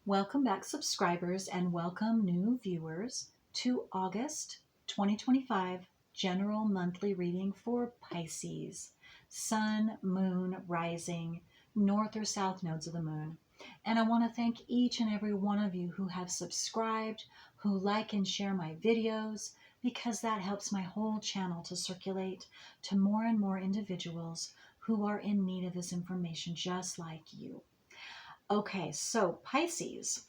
Welcome back, subscribers, and welcome new viewers to August 2025 General Monthly Reading for Pisces. Sun, Moon, Rising, North or South nodes of the Moon. And I want to thank each and every one of you who have subscribed, who like and share my videos, because that helps my whole channel to circulate to more and more individuals who are in need of this information just like you. Okay, so Pisces,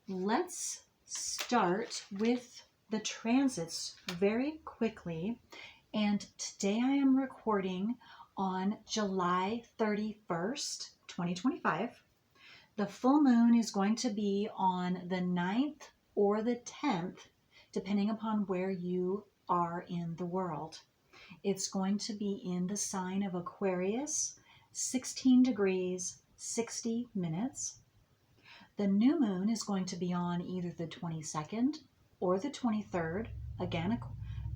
let's start with the transits very quickly. And today I am recording on July 31st, 2025. The full moon is going to be on the 9th or the 10th, depending upon where you are in the world. It's going to be in the sign of Aquarius, 16 degrees, 60 minutes. The new moon is going to be on either the 22nd or the 23rd, again,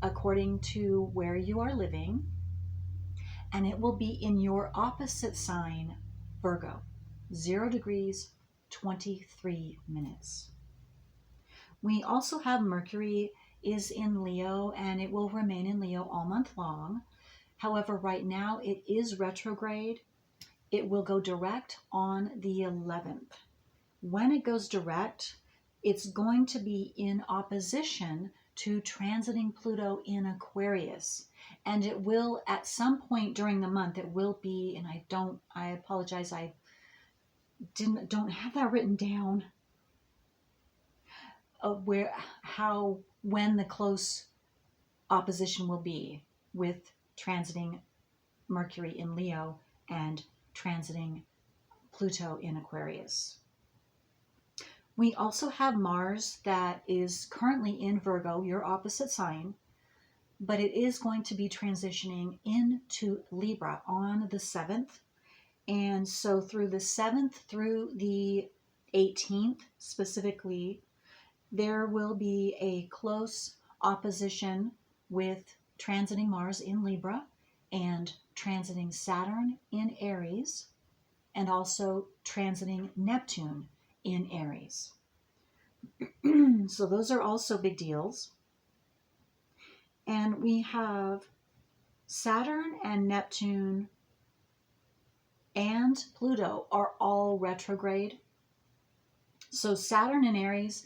according to where you are living. And it will be in your opposite sign, Virgo, 0 degrees, 23 minutes. We also have Mercury is in Leo, and it will remain in Leo all month long. However, right now it is retrograde. It will go direct on the 11th. When it goes direct, it's going to be in opposition to transiting Pluto in Aquarius. And it will, at some point during the month, it will be, and I apologize, I don't have that written down, when the close opposition will be with transiting Mercury in Leo and transiting Pluto in Aquarius. We also have Mars that is currently in Virgo, your opposite sign, but it is going to be transitioning into Libra on the 7th. And so through the 7th through the 18th specifically, there will be a close opposition with transiting Mars in Libra and transiting Saturn in Aries, and also transiting Neptune in Aries. So those are also big deals. And we have Saturn and Neptune and Pluto are all retrograde. So Saturn in Aries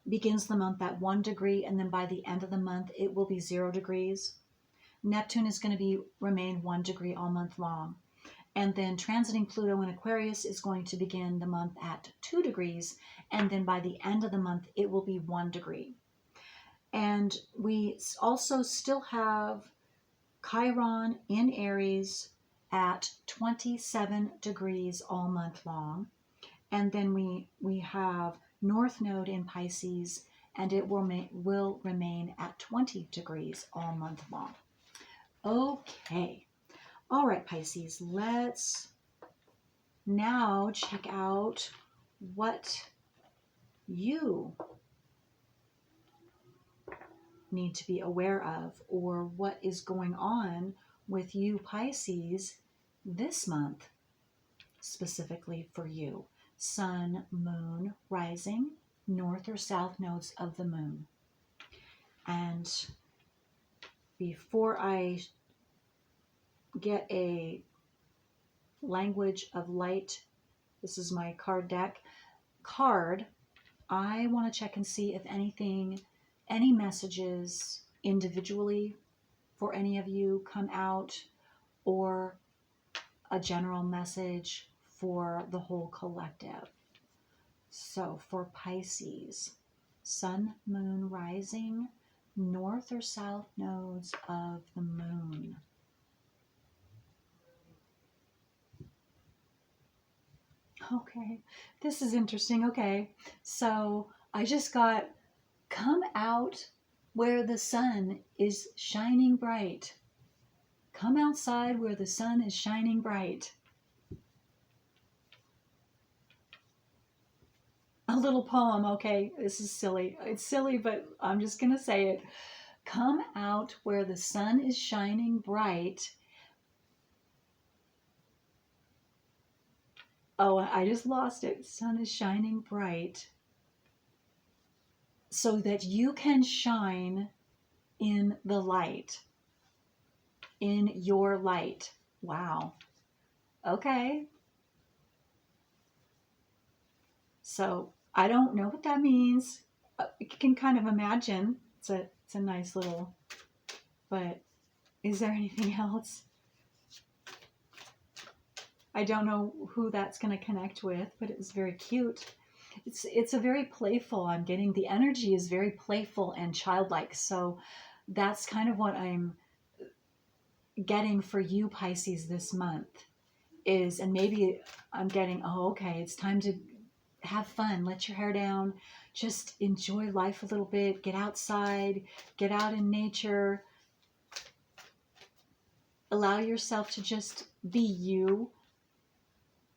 begins the month at 1 degree, and then by the end of the month it will be 0 degrees. Neptune is going to remain 1 degree all month long. And then transiting Pluto in Aquarius is going to begin the month at 2 degrees. And then by the end of the month, it will be 1 degree. And we also still have Chiron in Aries at 27 degrees all month long. And then we have North Node in Pisces, and it will remain at 20 degrees all month long. Okay. All right, Pisces, let's now check out what you need to be aware of, or what is going on with you, Pisces, this month, specifically for you. Sun, Moon, Rising, North or South nodes of the Moon. And before I get a language of light, this is my card deck I want to check and see if any messages individually for any of you come out, or a general message for the whole collective. So for Pisces, Sun, Moon, Rising, North or South nodes of the Moon. Okay, this is interesting. Okay, so I just got, come out where the sun is shining bright. Come outside where the sun is shining bright. A little poem. Okay, this is silly. It's silly, but I'm just going to say it. Come out where the sun is shining bright. Oh, I just lost it. Sun is shining bright so that you can shine in the light, in your light. Wow. Okay. So I don't know what that means. You can kind of imagine. It's a nice little, but is there anything else? I don't know who that's going to connect with, but it's very cute. It's a very playful. I'm getting the energy is very playful and childlike. So that's kind of what I'm getting for you, Pisces, this month is, and maybe I'm getting, oh, okay, it's time to have fun, let your hair down, just enjoy life a little bit, get outside, get out in nature, allow yourself to just be you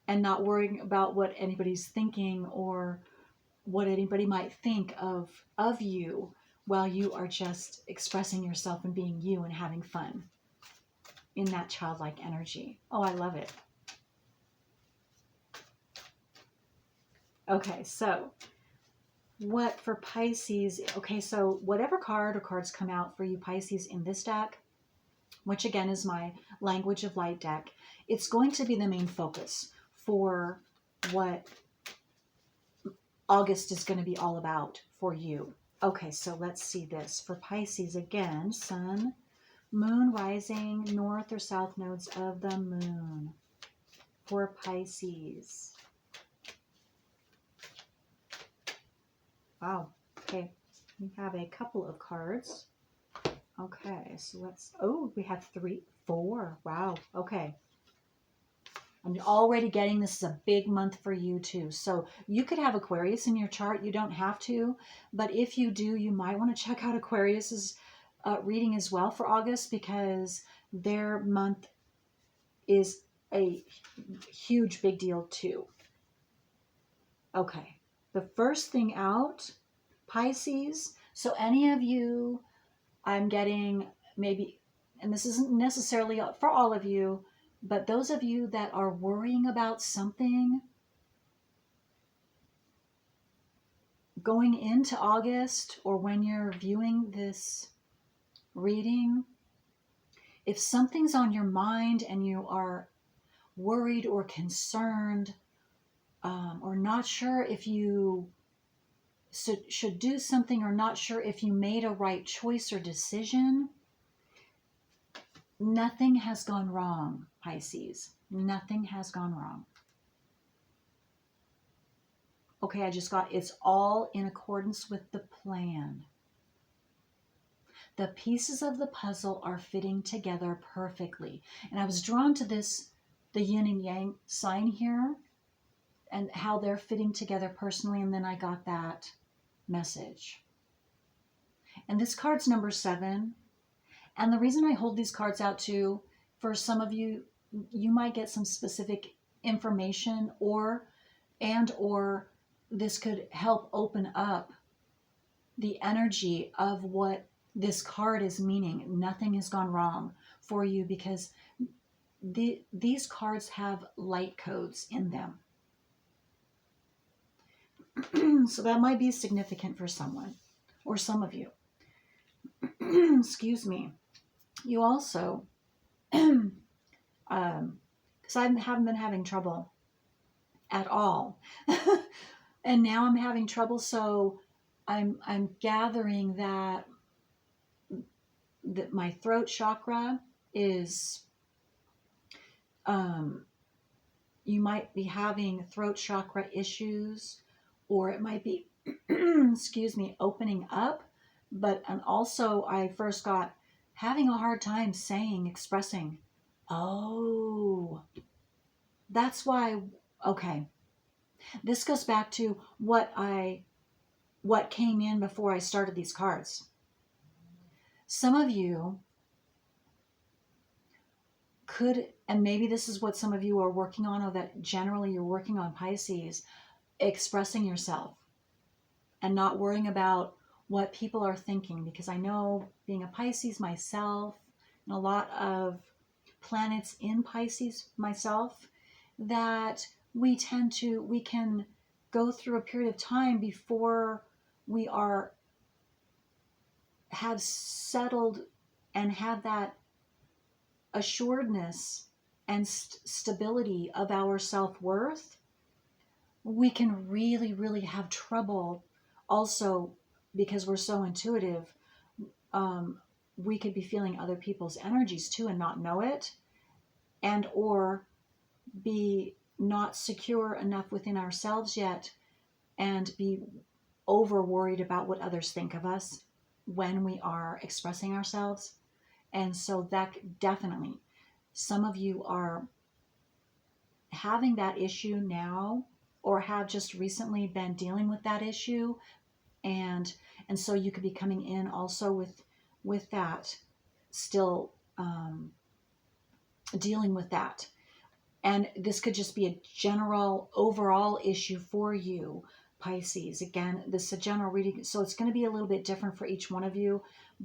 and not worrying about what anybody's thinking or what anybody might think of you while you are just expressing yourself and being you and having fun in that childlike energy. Oh, I love it. Okay, so what for Pisces? Okay, so whatever card or cards come out for you Pisces in this deck, which again is my Language of Light deck, it's going to be the main focus for what August is going to be all about for you. Okay, so let's see this. For Pisces, again, Sun, Moon, rising, north or south nodes of the Moon. For Pisces. Wow, okay. We have a couple of cards. Okay, so let's, oh, we have 3, 4. Wow, okay. I'm already getting this is a big month for you too. So you could have Aquarius in your chart. You don't have to, but if you do, you might want to check out Aquarius's reading as well for August because their month is a huge big deal too. Okay, the first thing out, Pisces. So any of you, I'm getting maybe, and this isn't necessarily for all of you, but those of you that are worrying about something going into August or when you're viewing this reading, if something's on your mind and you are worried or concerned or not sure if you should do something or not sure if you made a right choice or decision, nothing has gone wrong, Pisces. Nothing has gone wrong. Okay, I just got, it's all in accordance with the plan. The pieces of the puzzle are fitting together perfectly. And I was drawn to this, the yin and yang sign here, and how they're fitting together personally. And then I got that message. And this card's number 7. And the reason I hold these cards out too, for some of you, you might get some specific information or this could help open up the energy of what this card is meaning. Nothing has gone wrong for you because these cards have light codes in them. So that might be significant for someone or some of you. Excuse me. You also, because I haven't been having trouble at all. And now I'm having trouble, so I'm gathering that my throat chakra is, you might be having throat chakra issues, or it might be, excuse me, opening up. But, and also I first got having a hard time expressing, oh, that's why, okay. This goes back to what came in before I started these cards. Some of you could, and maybe this is what some of you are working on, or that generally you're working on, Pisces, expressing yourself and not worrying about what people are thinking. Because I know, being a Pisces myself, and a lot of planets in Pisces myself, that we can go through a period of time before we have settled and have that assuredness and stability of our self-worth. We can really, really have trouble also, because we're so intuitive. We could be feeling other people's energies too and not know it, and or be not secure enough within ourselves yet and be over worried about what others think of us when we are expressing ourselves. And so that definitely, some of you are having that issue now or have just recently been dealing with that issue, and so you could be coming in also with that, still dealing with that. And this could just be a general overall issue for you, Pisces. Again, this is a general reading, so it's going to be a little bit different for each one of you.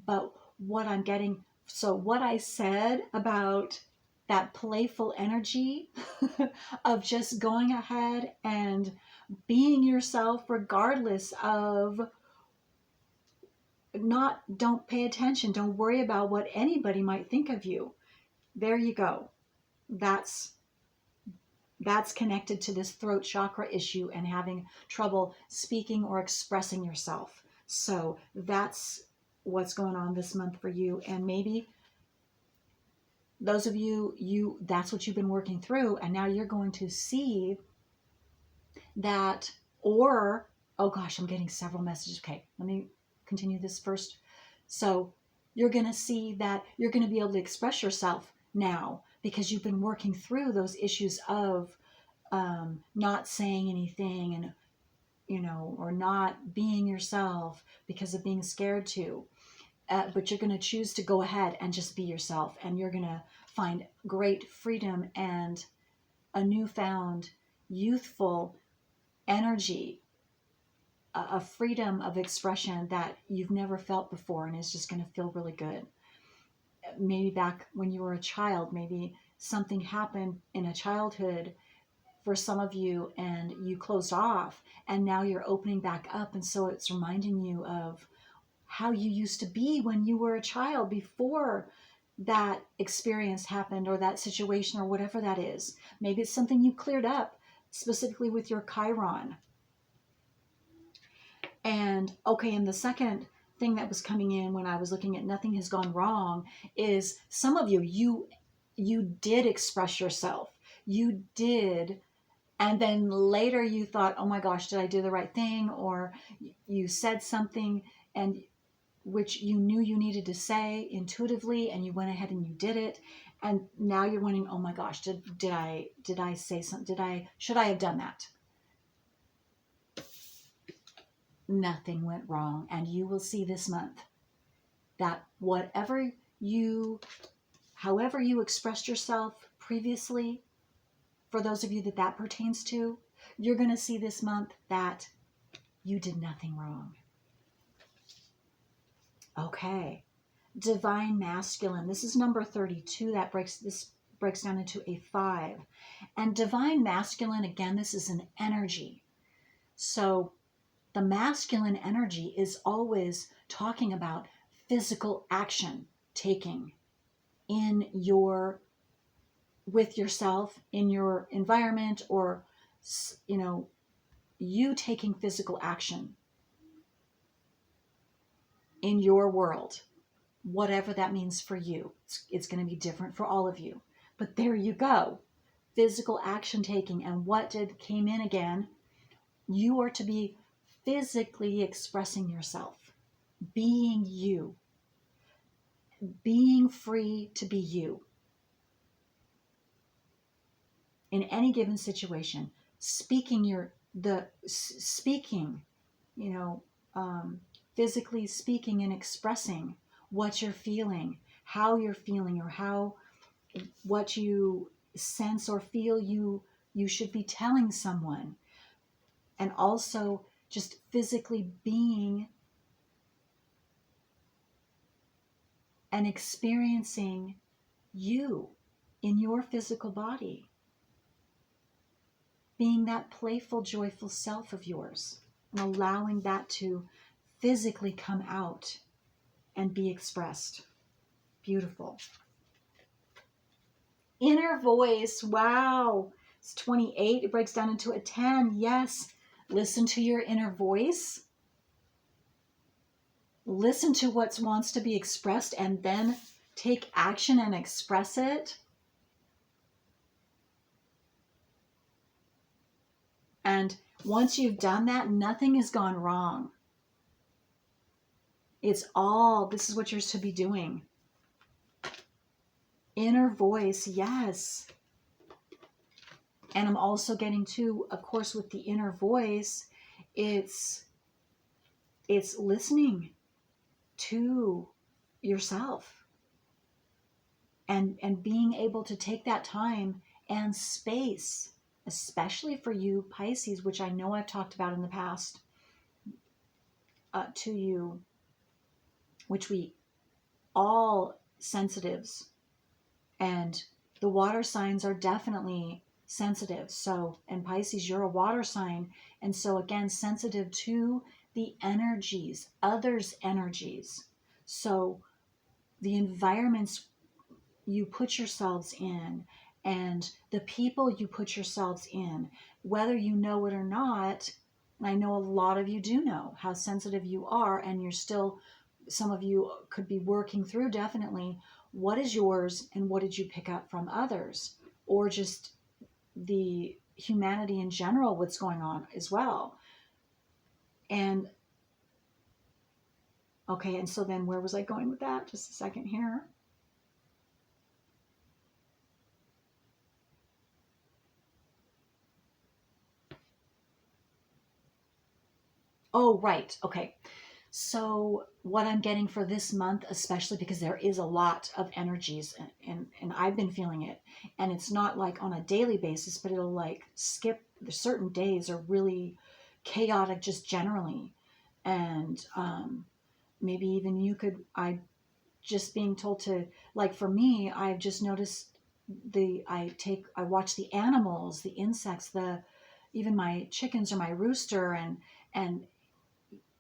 But what I'm getting, so what I said about that playful energy of just going ahead and being yourself regardless of, don't pay attention, don't worry about what anybody might think of you. There you go. That's connected to this throat chakra issue and having trouble speaking or expressing yourself. So that's what's going on this month for you. And maybe those of you that's what you've been working through, and now you're going to see that. Or, oh gosh, I'm getting several messages. Okay, let me continue this first. So you're going to see that you're going to be able to express yourself now, because you've been working through those issues of not saying anything, and or not being yourself because of being scared to. But you're going to choose to go ahead and just be yourself, and you're going to find great freedom and a newfound youthful energy, a freedom of expression that you've never felt before, and it's just going to feel really good. Maybe back when you were a child, maybe something happened in a childhood for some of you and you closed off, and now you're opening back up, and so it's reminding you of how you used to be when you were a child before that experience happened, or that situation, or whatever that is. Maybe it's something you cleared up specifically with your Chiron. And okay, and the second thing that was coming in when I was looking at nothing has gone wrong is some of you did express yourself. You did. And then later you thought, oh my gosh, did I do the right thing? Or you said something and which you knew you needed to say intuitively, and you went ahead and you did it. And now you're wondering, oh my gosh, did I say something? Should I have done that? Nothing went wrong. And you will see this month that however you expressed yourself previously, for those of you that pertains to, you're going to see this month that you did nothing wrong. Okay. Divine masculine. This is number 32. This breaks down into a 5. And divine masculine, again, this is an energy. So the masculine energy is always talking about physical action taking with yourself, in your environment, or you taking physical action in your world, whatever that means for you. It's going to be different for all of you. But there you go. Physical action taking. And what came in again? You are to be physically expressing yourself, being you, being free to be you in any given situation, speaking physically speaking and expressing what you're feeling, how you're feeling, or what you sense or feel you should be telling someone. And also just physically being and experiencing you in your physical body. being that playful, joyful self of yours and allowing that to physically come out and be expressed. Beautiful. Inner voice. Wow. It's 28. It breaks down into a 10. Yes. Listen to your inner voice. Listen to what wants to be expressed and then take action and express it. And once you've done that, nothing has gone wrong. It's all, this is what you're to be doing. Inner voice, yes. And I'm also getting to, of course, with the inner voice, it's listening to yourself and being able to take that time and space, especially for you Pisces, which I know I've talked about in the past to you, which we all sensitives, and the water signs are definitely sensitive. So, and Pisces, you're a water sign. And so again, sensitive to the energies, others' energies. So the environments you put yourselves in and the people you put yourselves in, whether you know it or not, and I know a lot of you do know how sensitive you are, and you're still, some of you could be working through definitely what is yours and what did you pick up from others, or just the humanity in general, what's going on as well. And okay, and so then where was I going with that? Just a second here. Oh, right. Okay. So what I'm getting for this month, especially because there is a lot of energies and I've been feeling it, and it's not like on a daily basis, but it'll like skip, the certain days are really chaotic just generally. And maybe even you could, I just being told to, like for me, I've just noticed I watch the animals, the insects, even my chickens or my rooster, and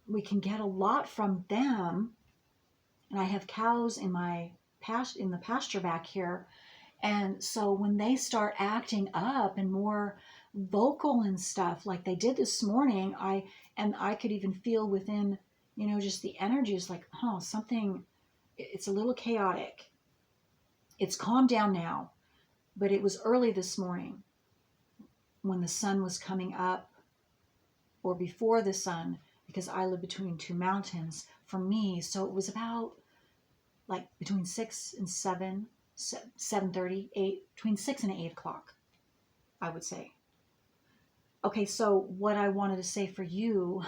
we can get a lot from them. And I have cows in in the pasture back here. And so when they start acting up and more vocal and stuff like they did this morning, I could even feel within, just the energy is like, oh, something, it's a little chaotic. It's calmed down now, but it was early this morning when the sun was coming up, or before the sun, because I live between two mountains for me. So it was about like between 6 and 7, 7:30, 8, between 6 and 8 o'clock, I would say. Okay, so what I wanted to say for you,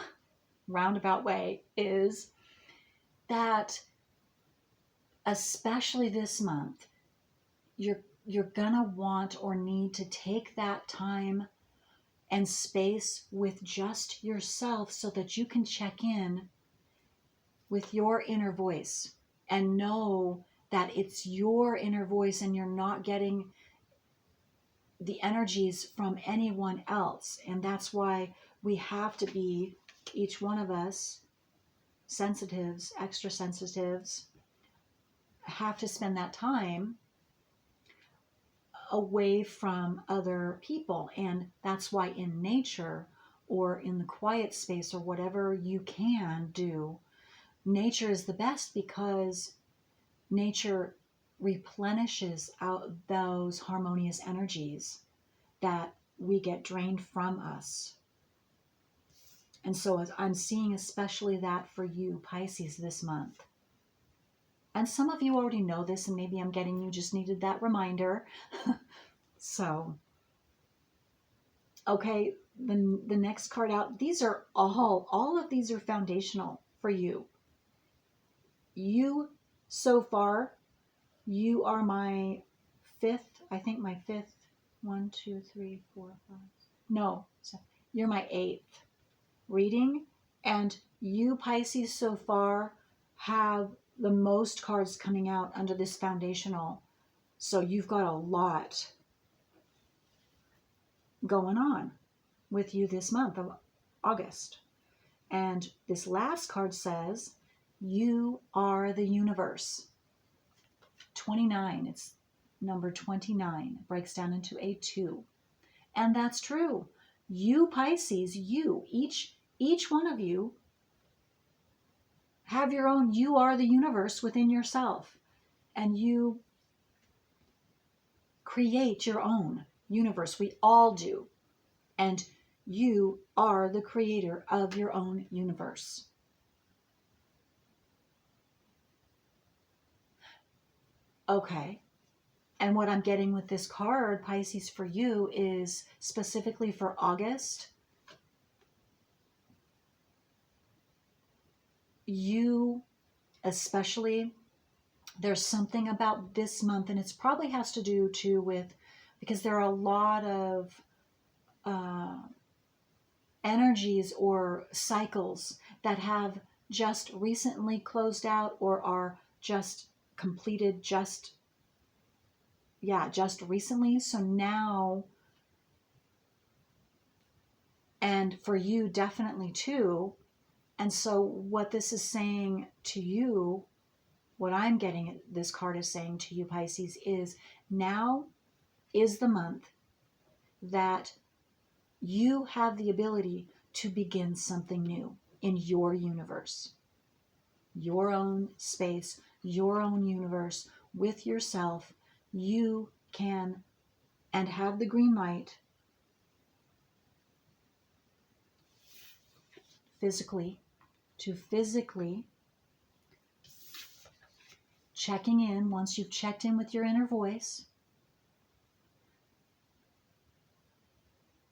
roundabout way, is that especially this month, you're gonna want or need to take that time and space with just yourself so that you can check in with your inner voice and know that it's your inner voice and you're not getting the energies from anyone else. And that's why we have to be, each one of us, sensitives, extra sensitives, have to spend that time away from other people. And that's why in nature or in the quiet space or whatever you can do, nature is the best, because nature replenishes out those harmonious energies that we get drained from us. And so I'm seeing especially that for you Pisces this month. And some of you already know this, and maybe I'm getting, you just needed that reminder. So, okay, the next card out, these are all of these are foundational for you. You, so far, you are my fifth, I think my fifth, 1, 2, 3, 4, 5, no, you're my eighth reading, and you Pisces so far have the most cards coming out under this foundational. So you've got a lot going on with you this month of August. And this last card says, you are the universe. 29, it's number 29, breaks down into a 2. And that's true. You Pisces, each one of you have your own, you are the universe within yourself. And you create your own universe. We all do. And you are the creator of your own universe. Okay. And what I'm getting with this card, Pisces, for you is specifically for August. You especially, there's something about this month, and it probably has to do too with, because there are a lot of energies or cycles that have just recently closed out or are just completed just recently. So now, and for you definitely too. And so what this is saying to you, what I'm getting, this card is saying to you, Pisces, is now is the month that you have the ability to begin something new in your universe, your own space, your own universe with yourself. You can and have the green light physically checking in, once you've checked in with your inner voice,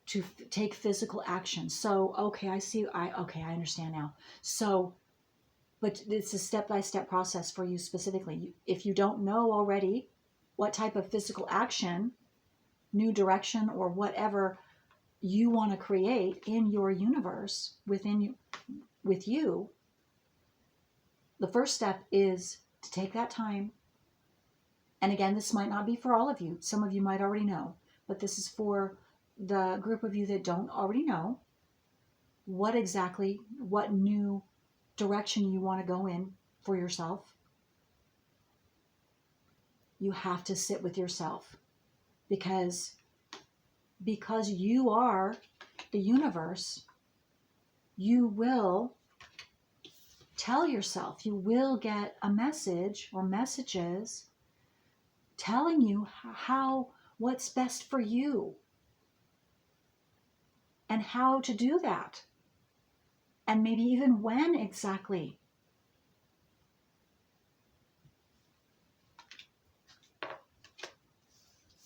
to take physical action. So, okay, I understand now. So, but it's a step-by-step process for you specifically. If you don't know already what type of physical action, new direction, or whatever you want to create in your universe with you, the first step is to take that time. And again, this might not be for all of you. Some of you might already know, but this is for the group of you that don't already know what new direction you want to go in for yourself. You have to sit with yourself because you are the universe. You will tell yourself, you will get a message or messages telling you what's best for you and how to do that. And maybe even when exactly.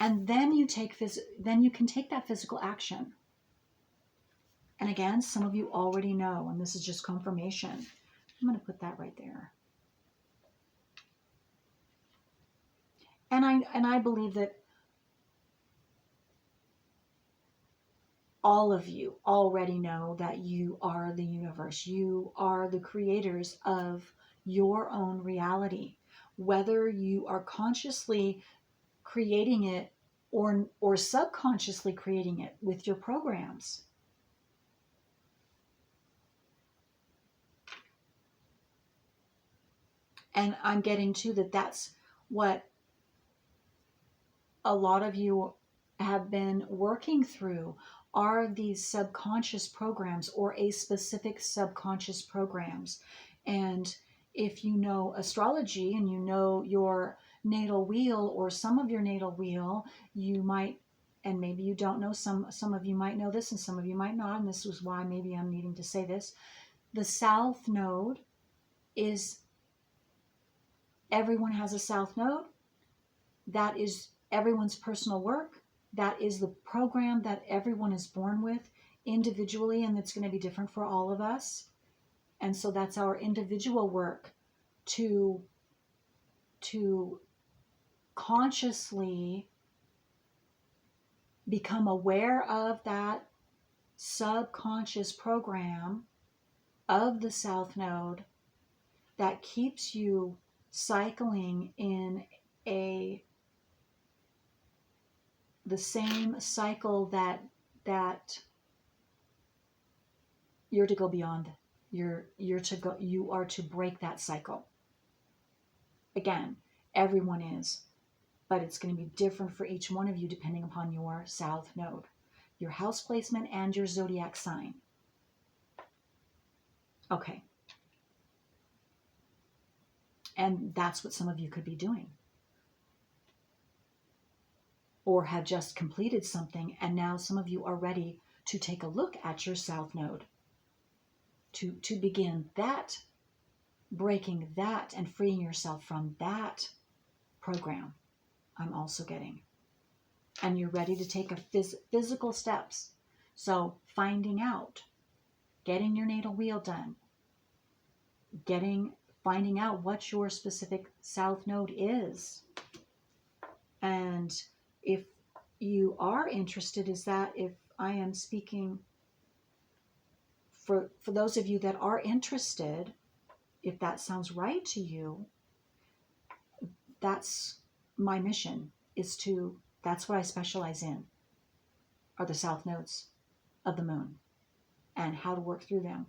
And then you can take that physical action. And again, some of you already know, and this is just confirmation. I'm going to put that right there. And I believe that all of you already know that you are the universe. You are the creators of your own reality, whether you are consciously creating it or subconsciously creating it with your programs. And I'm getting to that's what a lot of you have been working through, are these subconscious programs or a specific subconscious programs. And if you know astrology and you know your natal wheel or some of your natal wheel, you might, and maybe you don't know, some of you might know this and some of you might not, and this is why maybe I'm needing to say this. The South Node is, everyone has a South Node. That is everyone's personal work. That is the program that everyone is born with individually, and it's going to be different for all of us. And so that's our individual work to consciously become aware of that subconscious program of the South Node that keeps you cycling in the same cycle that that you're to go beyond. You are to break that cycle. Again, everyone is, but it's going to be different for each one of you depending upon your south node, your house placement, and your zodiac sign. Okay. And that's what some of you could be doing. Or have just completed something, and now some of you are ready to take a look at your south node. To begin that, breaking that, and freeing yourself from that program. I'm also getting. And you're ready to take a physical steps. So finding out, getting your natal wheel done, finding out what your specific south node is. And if you are interested, is that if I am speaking for those of you that are interested, if that sounds right to you, that's my mission, that's what I specialize in, are the south nodes of the moon and how to work through them.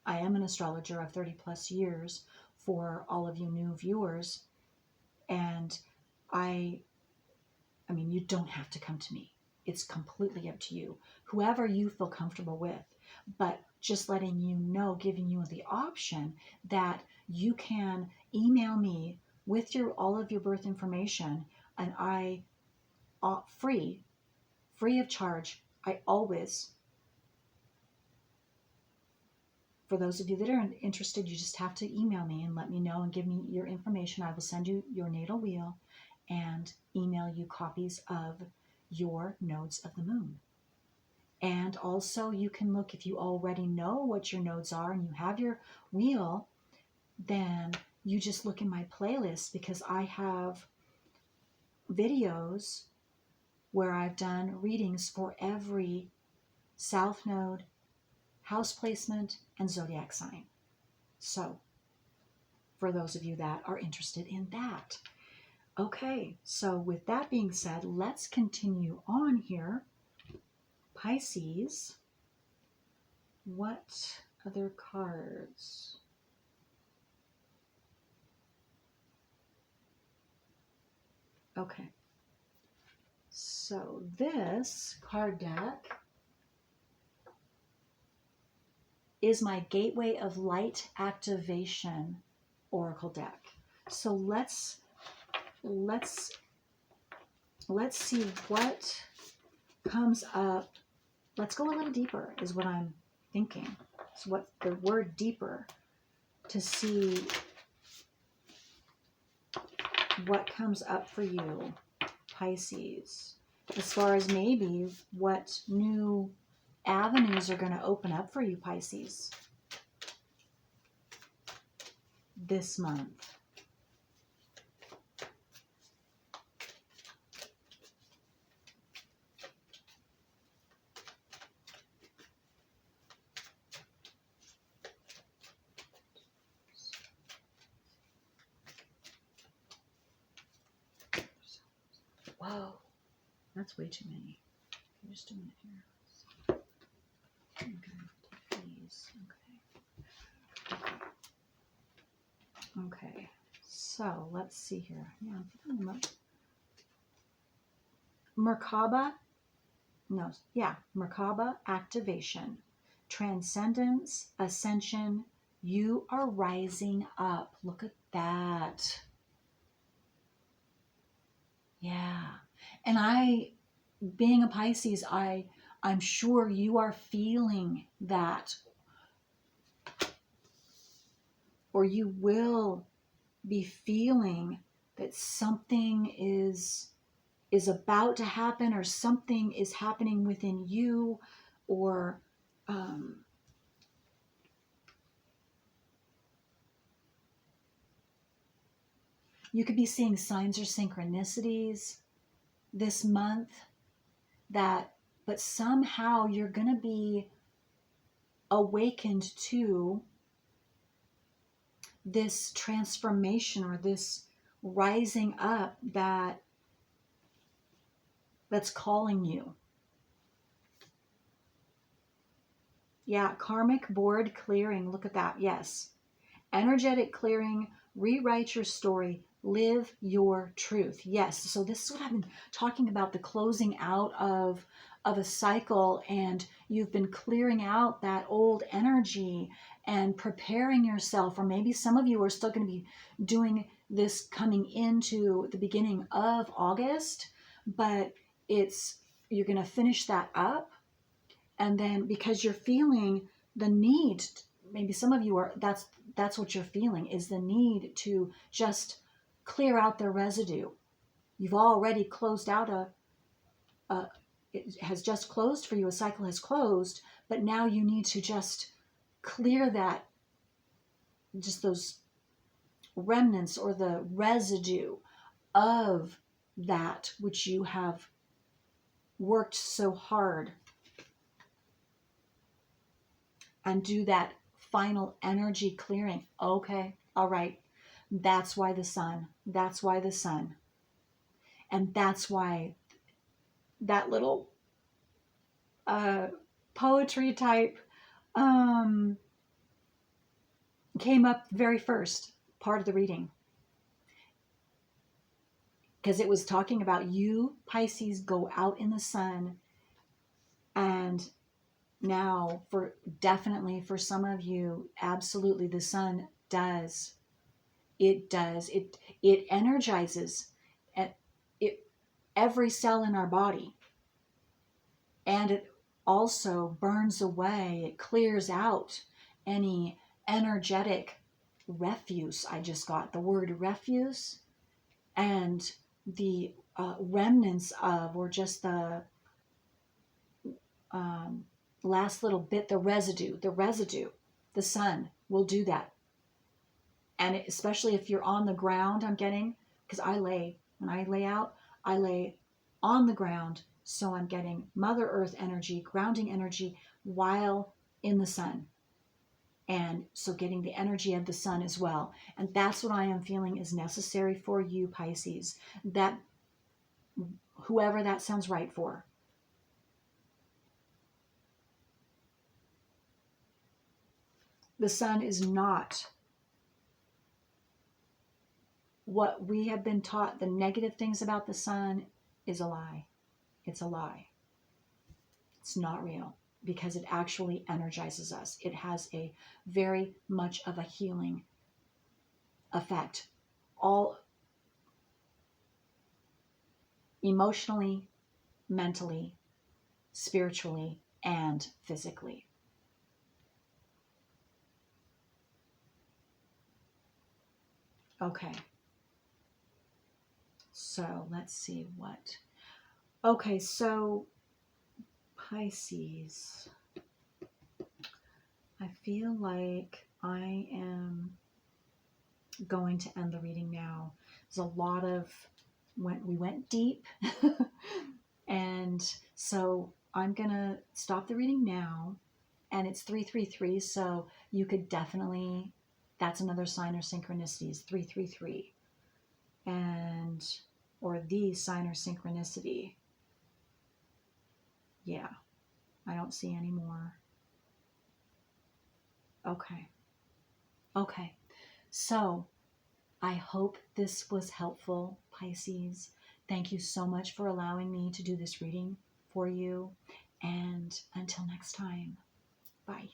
I am an astrologer of 30 plus years for all of you new viewers. And I mean, you don't have to come to me. It's completely up to you, whoever you feel comfortable with. But just letting you know, giving you the option that you can email me with all of your birth information, and I, free of charge, I always, for those of you that are interested, you just have to email me and let me know and give me your information. I will send you your natal wheel and email you copies of your nodes of the moon. And also you can look, if you already know what your nodes are and you have your wheel, then you just look in my playlist, because I have videos where I've done readings for every south node, house placement, and zodiac sign. So for those of you that are interested in that. Okay, so with that being said, let's continue on here. Pisces, what other cards? Okay, so this card deck is my Gateway of Light Activation Oracle deck. So let's see what comes up. Let's go a little deeper is what I'm thinking. So what the word deeper, to see what comes up for you, Pisces, as far as maybe what new avenues are going to open up for you, Pisces, this month. Whoa, that's way too many. Okay, just a minute here. Okay, please. Okay, so let's see here. Yeah, Merkaba activation, transcendence, ascension. You are rising up. Look at that. Yeah. And being a Pisces, I'm sure you are feeling that, or you will be feeling that something is about to happen, or something is happening within you, or you could be seeing signs or synchronicities this month but somehow you're going to be awakened to this transformation or this rising up that's calling you. Yeah, karmic board clearing. Look at that. Yes. Energetic clearing, rewrite your story, live your truth. Yes. So this is what I've been talking about, the closing out of a cycle, and you've been clearing out that old energy and preparing yourself, or maybe some of you are still going to be doing this coming into the beginning of August, but you're going to finish that up. And then because you're feeling the need, maybe some of you are, that's what you're feeling, is the need to just clear out the residue. You've already closed out it has just closed for you, a cycle has closed, but now you need to just clear that, just those remnants or the residue of that which you have worked so hard, and do that final energy clearing. Okay, all right. That's why the sun. That's why the sun. And that's why that little uh, poetry type came up very first part of the reading. Because it was talking about you, Pisces, go out in the sun. And now, definitely for some of you, absolutely, the sun does. It does. It energizes it, every cell in our body. And it also burns away, it clears out any energetic refuse. I just got the word refuse, and the remnants of, or just the um, last little bit, the residue. The sun will do that. And especially if you're on the ground, I'm getting, because when I lay out, I lay on the ground. So I'm getting Mother Earth energy, grounding energy while in the sun. And so getting the energy of the sun as well. And that's what I am feeling is necessary for you, Pisces. That, whoever that sounds right for. The sun is not what we have been taught. The negative things about the sun is a lie. It's a lie. It's not real, because it actually energizes us. It has a very much of a healing effect, all emotionally, mentally, spiritually, and physically. Okay. So let's see what. Okay, so Pisces, I feel like I am going to end the reading now. There's a lot of, we went deep. And so I'm going to stop the reading now. And it's 333. So you could definitely, that's another sign or synchronicity, is 333. And, or the sign or synchronicity. Yeah, I don't see any more. Okay. Okay. So I hope this was helpful, Pisces. Thank you so much for allowing me to do this reading for you. And until next time, bye.